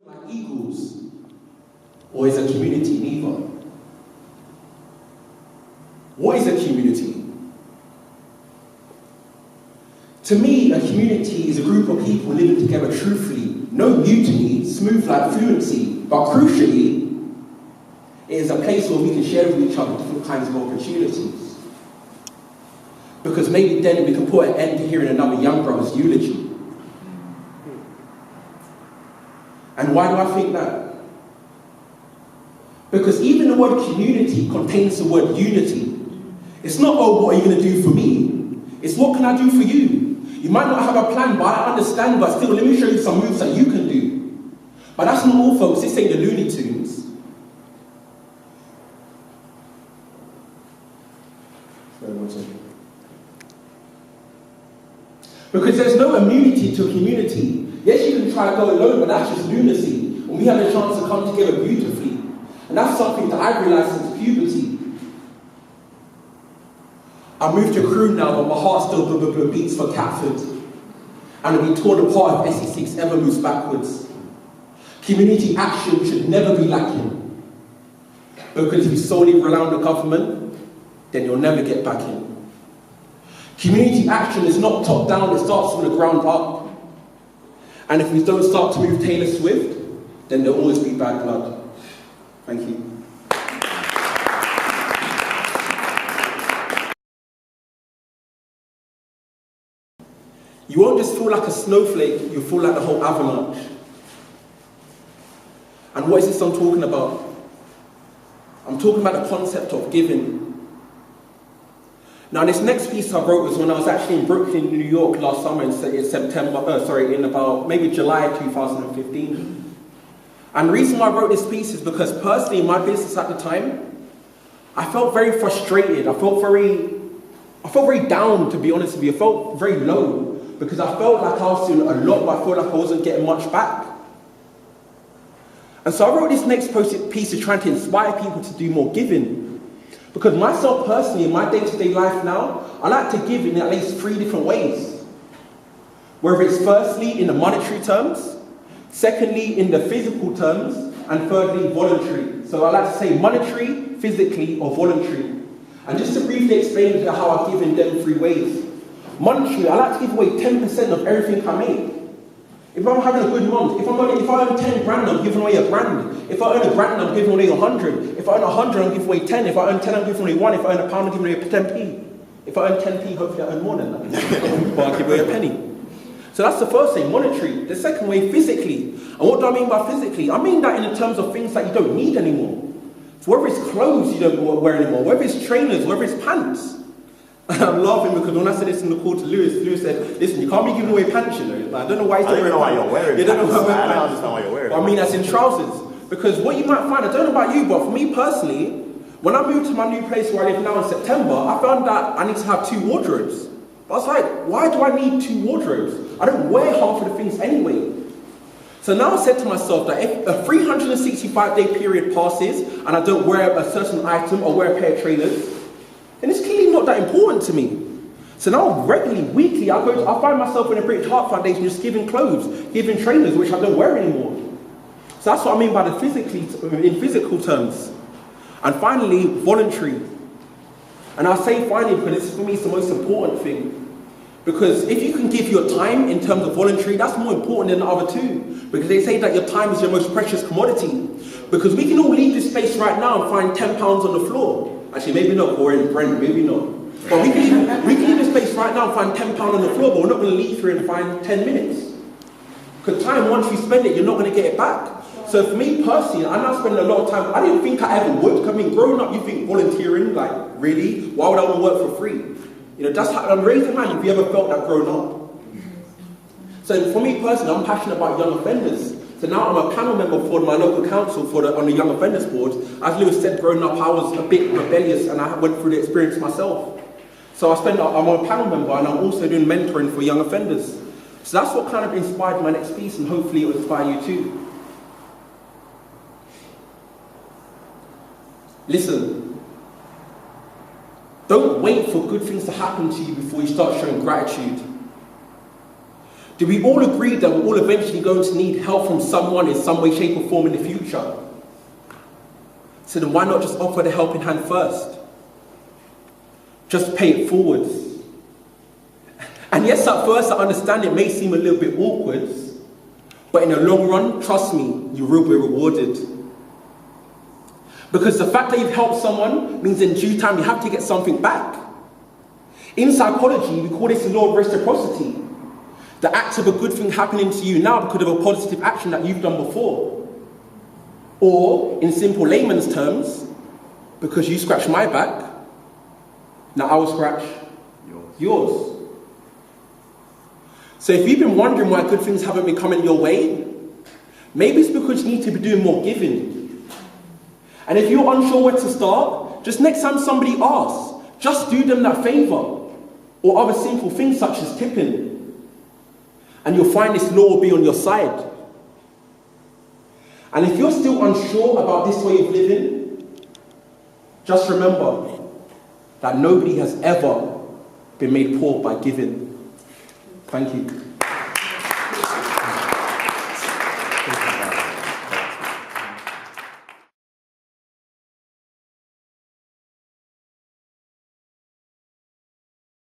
like eagles, or is a community neither? What is a community? To me, a community is a group of people living together truthfully, no mutiny, smooth like fluency, but crucially, it is a place where we can share with each other different kinds of opportunities. Because maybe then we can put an end to hearing another young brother's eulogy. And why do I think that? Because even the word community contains the word unity. It's not, oh, what are you going to do for me? It's what can I do for you? You might not have a plan, but I understand, but still, let me show you some moves that you can do. But that's not all, folks. This ain't the Looney Tunes. Because there's no immunity to a community. Yes, you can try to go alone, but that's just lunacy. And we have a chance to come together beautifully. And that's something that I've realised since puberty. I moved to Crewe now, but my heart still beats for Catford. And we torn apart if SE6 ever moves backwards. Community action should never be lacking. Because if you solely rely on the government, then you'll never get back in. Community action is not top down, it starts from the ground up. And if we don't start to move Taylor Swift, then there'll always be bad blood. Thank you. You won't just feel like a snowflake, you'll feel like the whole avalanche. And what is this I'm talking about? I'm talking about the concept of giving. Now, this next piece I wrote was when I was actually in Brooklyn, New York last summer in about maybe July 2015. And the reason why I wrote this piece is because personally in my business at the time, I felt very frustrated. I felt very down, to be honest with you. I felt very low because I felt like I was doing a lot, but I felt like I wasn't getting much back. And so I wrote this next piece to try to inspire people to do more giving. Because myself personally, in my day-to-day life now, I like to give in at least 3 different ways. Whether it's firstly in the monetary terms, secondly in the physical terms, and thirdly voluntary. So I like to say monetary, physically, or voluntary. And just to briefly explain how I give in them 3 ways. Monetary, I like to give away 10% of everything I make. If I'm having a good month, if I earn 10 grand, I'm giving away a grand. If I earn a grand, I'm giving away 100. If I earn 100, I'm giving away 10. If I earn 10, I'm giving away 1. If I earn a pound, I'm giving away 10p. If I earn 10p, hopefully I earn more than that. But I'll give away a penny. So that's the first thing, monetary. The second way, physically. And what do I mean by physically? I mean that in terms of things that you don't need anymore. So whether it's clothes you don't wear anymore, whether it's trainers, whether it's pants. I'm laughing because when I said this in the call to Louis said, listen, you can't be giving away pants, you know. Like, I don't know why he's I don't even know why you're wearing pants. I don't understand why you're wearing I mean, that's in trousers. Because what you might find, I don't know about you, but for me personally, when I moved to my new place where I live now in September, I found that I need to have 2 wardrobes. But I was like, why do I need 2 wardrobes? I don't wear half of the things anyway. So now I said to myself that if a 365-day period passes and I don't wear a certain item or wear a pair of trainers, then it's clearly not that important to me. So now regularly, weekly, I find myself in a British Heart Foundation just giving clothes, giving trainers, which I don't wear anymore. So that's what I mean by in physical terms. And finally, voluntary. And I say finally because this for me is the most important thing. Because if you can give your time in terms of voluntary, that's more important than the other 2. Because they say that your time is your most precious commodity. Because we can all leave this space right now and find £10 on the floor. Actually, maybe not, or in Brent, maybe not. But we can leave this space right now and find £10 on the floor, but we're not going to leave here and find 10 minutes. Because time, once you spend it, you're not going to get it back. So for me personally, I'm not spending a lot of time. I didn't think I ever would. I mean, growing up, you think volunteering, like, really? Why would I want to work for free? You know, that's how I'm raising hand if you ever felt that growing up. So for me personally, I'm passionate about young offenders. So now I'm a panel member for my local council on the Young Offenders Board. As Louis said, growing up, I was a bit rebellious and I went through the experience myself. So I'm a panel member and I'm also doing mentoring for young offenders. So that's what kind of inspired my next piece and hopefully it will inspire you too. Listen, don't wait for good things to happen to you before you start showing gratitude. Do we all agree that we're all eventually going to need help from someone in some way, shape or form in the future? So then why not just offer the helping hand first? Just pay it forwards. And yes, at first I understand it may seem a little bit awkward, but in the long run, trust me, you will be rewarded. Because the fact that you've helped someone means in due time you have to get something back. In psychology, we call this the law of reciprocity. The act of a good thing happening to you now because of a positive action that you've done before. Or, in simple layman's terms, because you scratched my back, now I will scratch yours. So if you've been wondering why good things haven't been coming your way, maybe it's because you need to be doing more giving. And if you're unsure where to start, just next time somebody asks, just do them that favour. Or other simple things such as tipping. And you'll find this law will be on your side. And if you're still unsure about this way of living, just remember that nobody has ever been made poor by giving. Thank you.